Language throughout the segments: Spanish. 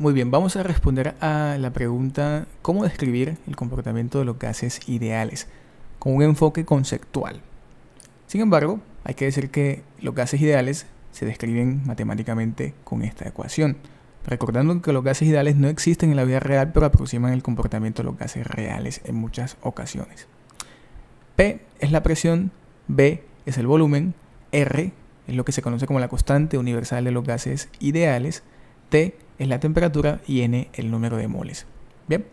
Muy bien, vamos a responder a la pregunta ¿cómo describir el comportamiento de los gases ideales? Con un enfoque conceptual. Sin embargo, hay que decir que los gases ideales se describen matemáticamente con esta ecuación, recordando que los gases ideales no existen en la vida real, pero aproximan el comportamiento de los gases reales en muchas ocasiones. P es la presión, B es el volumen, R es lo que se conoce como la constante universal de los gases ideales, T es la temperatura y N el número de moles. Bien,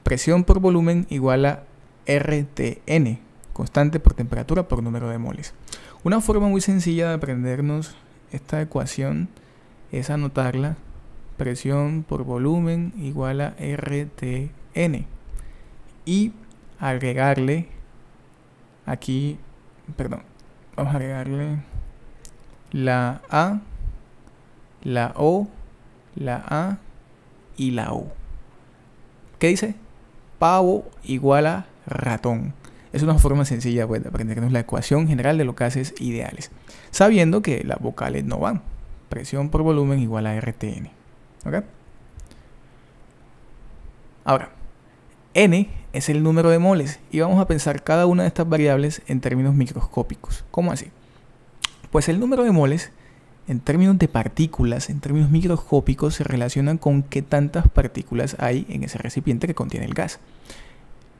presión por volumen igual a RTN, constante por temperatura por número de moles. Una forma muy sencilla de aprendernos esta ecuación es anotarla: presión por volumen igual a RTN, y agregarle aquí, vamos a agregarle la A, la O, la A y la U. ¿Qué dice? Pavo igual a ratón. Es una forma sencilla, pues, de aprendernos la ecuación general de los gases ideales, sabiendo que las vocales no van. Presión por volumen igual a RTN. ¿Ok? Ahora, N es el número de moles y vamos a pensar cada una de estas variables en términos microscópicos. ¿Cómo así? Pues el número de moles en términos de partículas, en términos microscópicos, se relacionan con qué tantas partículas hay en ese recipiente que contiene el gas.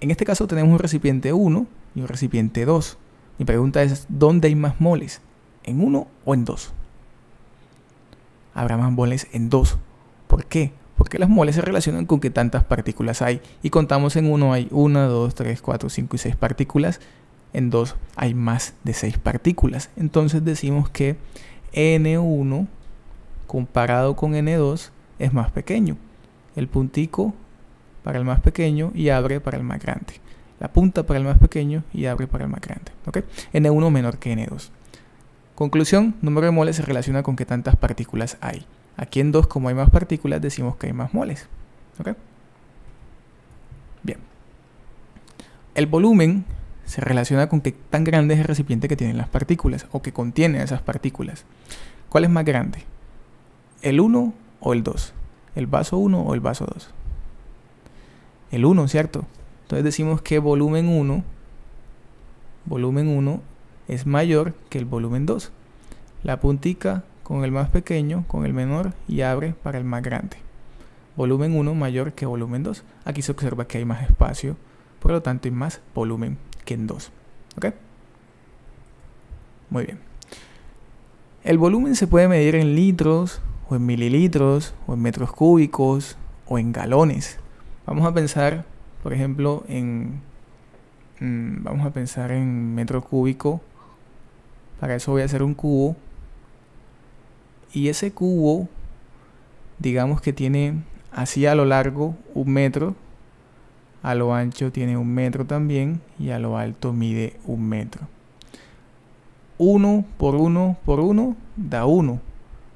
En este caso tenemos un recipiente 1 y un recipiente 2. Mi pregunta es, ¿dónde hay más moles? ¿En 1 o en 2? Habrá más moles en 2. ¿Por qué? Porque las moles se relacionan con qué tantas partículas hay. Y contamos en 1 hay 1, 2, 3, 4, 5 y 6 partículas. En 2 hay más de 6 partículas. Entonces decimos que N1 comparado con N2 es más pequeño. El puntico para el más pequeño y abre para el más grande. La punta para el más pequeño y abre para el más grande. ¿Okay? N1 menor que N2. Conclusión, número de moles se relaciona con qué tantas partículas hay. Aquí en 2, como hay más partículas, decimos que hay más moles. ¿Okay? Bien. El volumen se relaciona con qué tan grande es el recipiente que tienen las partículas o que contiene esas partículas. ¿Cuál es más grande? ¿El 1 o el 2? ¿El vaso 1 o el vaso 2? El 1, ¿cierto? Entonces decimos que volumen 1 es mayor que el volumen 2. La puntica con el más pequeño, con el menor y abre para el más grande. Volumen 1 mayor que volumen 2. Aquí se observa que hay más espacio, por lo tanto hay más volumen que en 2. ¿Ok? Muy bien. El volumen se puede medir en litros, o en mililitros, o en metros cúbicos, o en galones. Vamos a pensar, por ejemplo, en metro cúbico. Para eso voy a hacer un cubo. Y ese cubo, digamos que tiene así a lo largo 1 metro. A lo ancho tiene 1 metro también. Y a lo alto mide 1 metro. 1 por 1 por 1 da 1.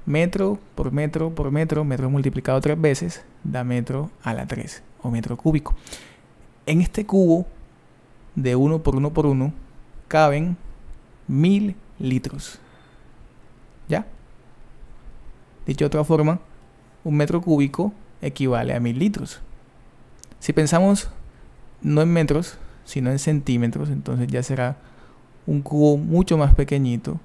Metro por metro por metro, metro multiplicado 3 veces, da metro a la 3, o metro cúbico. En este cubo de 1 por 1 por 1 caben 1000 litros. ¿Ya? Dicho de otra forma, 1 metro cúbico equivale a 1000 litros. Si pensamos no en metros, sino en centímetros, entonces ya será un cubo mucho más pequeñito.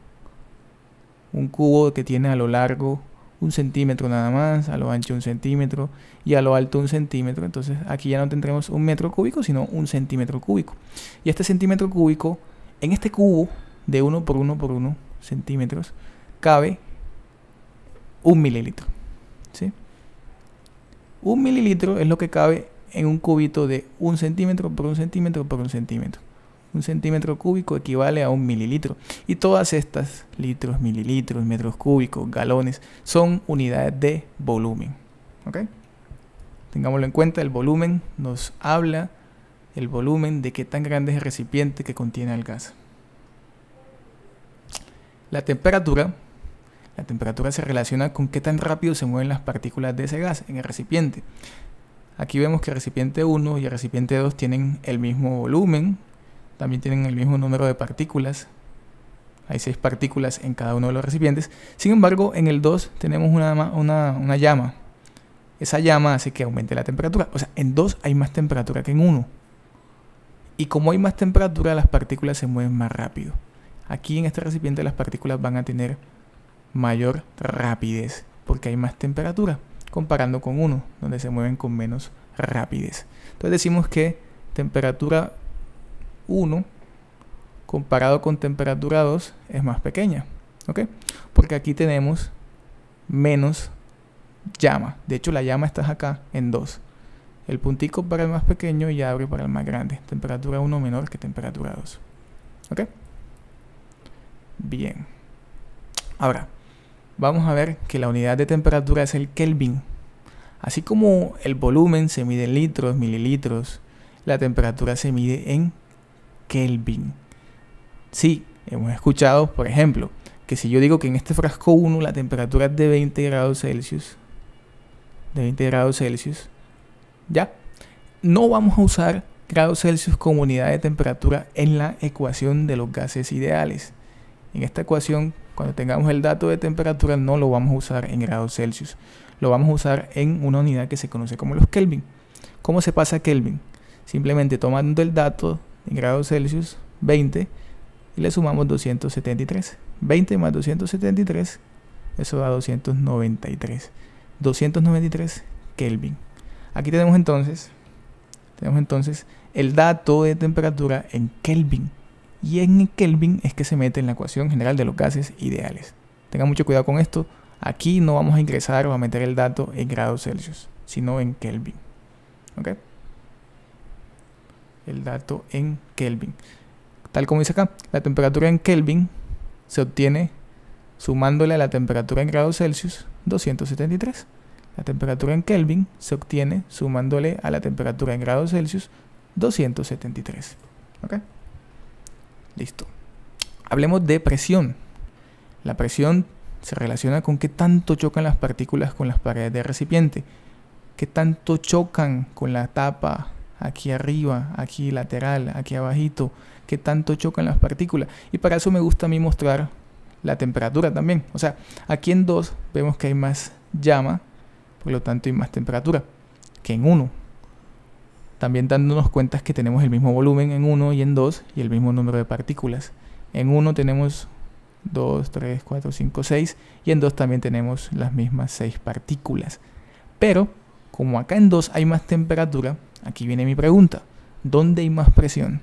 Un cubo que tiene a lo largo 1 centímetro nada más, a lo ancho 1 centímetro y a lo alto 1 centímetro. Entonces aquí ya no tendremos 1 metro cúbico, sino 1 centímetro cúbico. Y este centímetro cúbico, en este cubo de 1 por 1 por 1 centímetros, cabe 1 mililitro. ¿Sí? 1 mililitro es lo que cabe en un cubito de 1 centímetro por 1 centímetro por 1 centímetro. 1 centímetro cúbico equivale a 1 mililitro. Y todas estas, litros, mililitros, metros cúbicos, galones, son unidades de volumen. ¿Ok? Tengámoslo en cuenta, el volumen nos habla el volumen de qué tan grande es el recipiente que contiene el gas. La temperatura se relaciona con qué tan rápido se mueven las partículas de ese gas en el recipiente. Aquí vemos que el recipiente 1 y el recipiente 2 tienen el mismo volumen, también tienen el mismo número de partículas. Hay 6 partículas en cada uno de los recipientes. Sin embargo, en el 2 tenemos una llama. esa llama hace que aumente la temperatura. O sea, en 2 hay más temperatura que en 1. Y como hay más temperatura, las partículas se mueven más rápido. Aquí en este recipiente las partículas van a tener mayor rapidez porque hay más temperatura, comparando con 1, donde se mueven con menos rapidez. Entonces decimos que temperatura 1 comparado con temperatura 2 es más pequeña, ¿ok? Porque aquí tenemos menos llama. De hecho, la llama está acá en 2. El puntico para el más pequeño y abre para el más grande. Temperatura 1 menor que temperatura 2. ¿Ok? Bien. Ahora, vamos a ver que la unidad de temperatura es el Kelvin. Así como el volumen se mide en litros, mililitros, la temperatura se mide en Kelvin. Sí, hemos escuchado, por ejemplo, que si yo digo que en este frasco 1 la temperatura es de 20 grados Celsius, ya, no vamos a usar grados Celsius como unidad de temperatura en la ecuación de los gases ideales. En esta ecuación, cuando tengamos el dato de temperatura, no lo vamos a usar en grados Celsius. Lo vamos a usar en una unidad que se conoce como los Kelvin. ¿Cómo se pasa a Kelvin? Simplemente tomando el dato en grados Celsius, 20, y le sumamos 273. 20 más 273, eso da 293. 293 Kelvin. Aquí tenemos entonces el dato de temperatura en Kelvin. Y en Kelvin es que se mete en la ecuación general de los gases ideales. Tengan mucho cuidado con esto. Aquí no vamos a ingresar o a meter el dato en grados Celsius, sino en Kelvin. ¿Ok? El dato en Kelvin. Tal como dice acá, la temperatura en Kelvin se obtiene sumándole a la temperatura en grados Celsius, 273. La temperatura en Kelvin se obtiene sumándole a la temperatura en grados Celsius, 273. ¿Ok? Listo. Hablemos de presión. La presión se relaciona con qué tanto chocan las partículas con las paredes del recipiente, qué tanto chocan con la tapa aquí arriba, aquí lateral, aquí abajito, qué tanto chocan las partículas. Y para eso me gusta a mí mostrar la temperatura también. O sea, aquí en 2 vemos que hay más llama, por lo tanto hay más temperatura que en 1. También dándonos cuenta que tenemos el mismo volumen en 1 y en 2 y el mismo número de partículas. En 1 tenemos 2, 3, 4, 5, 6 y en 2 también tenemos las mismas 6 partículas. Pero como acá en 2 hay más temperatura, aquí viene mi pregunta. ¿Dónde hay más presión?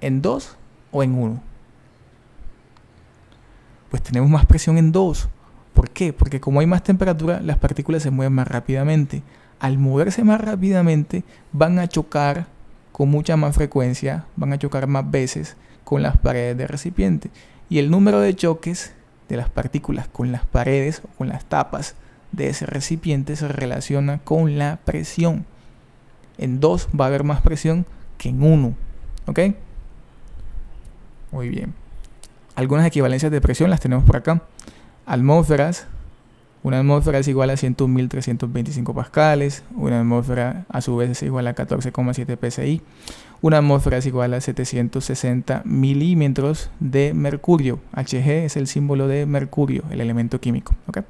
¿En 2 o en 1? Pues tenemos más presión en 2. ¿Por qué? Porque como hay más temperatura, las partículas se mueven más rápidamente. Al moverse más rápidamente, van a chocar con mucha más frecuencia, van a chocar más veces con las paredes del recipiente. Y el número de choques de las partículas con las paredes o con las tapas de ese recipiente se relaciona con la presión. En 2 va a haber más presión que en 1. ¿Ok? Muy bien. Algunas equivalencias de presión las tenemos por acá. Atmósferas. Una atmósfera es igual a 101.325 pascales. Una atmósfera a su vez es igual a 14,7 psi. Una atmósfera es igual a 760 milímetros de mercurio. Hg es el símbolo de mercurio, el elemento químico. ¿Okay?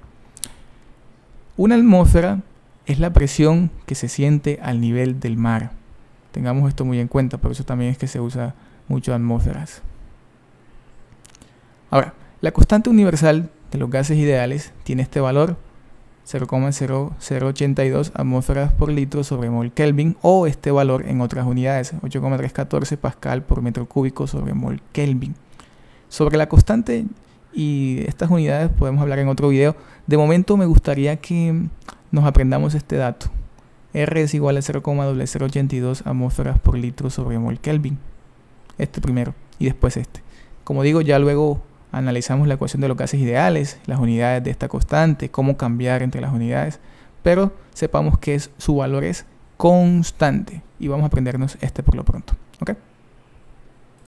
Una atmósfera es la presión que se siente al nivel del mar. Tengamos esto muy en cuenta, por eso también es que se usa mucho atmósferas. Ahora, la constante universal de los gases ideales tiene este valor 0,0082 atmósferas por litro sobre mol Kelvin, o este valor en otras unidades 8,314 pascal por metro cúbico sobre mol Kelvin. Sobre la constante y estas unidades podemos hablar en otro video. De momento me gustaría que nos aprendamos este dato. R es igual a 0,0082 atmósferas por litro sobre mol Kelvin. Este primero y después este. Como digo, ya luego analizamos la ecuación de los gases ideales, las unidades de esta constante, cómo cambiar entre las unidades, pero sepamos que su valor es constante y vamos a aprendernos este por lo pronto. ¿Ok?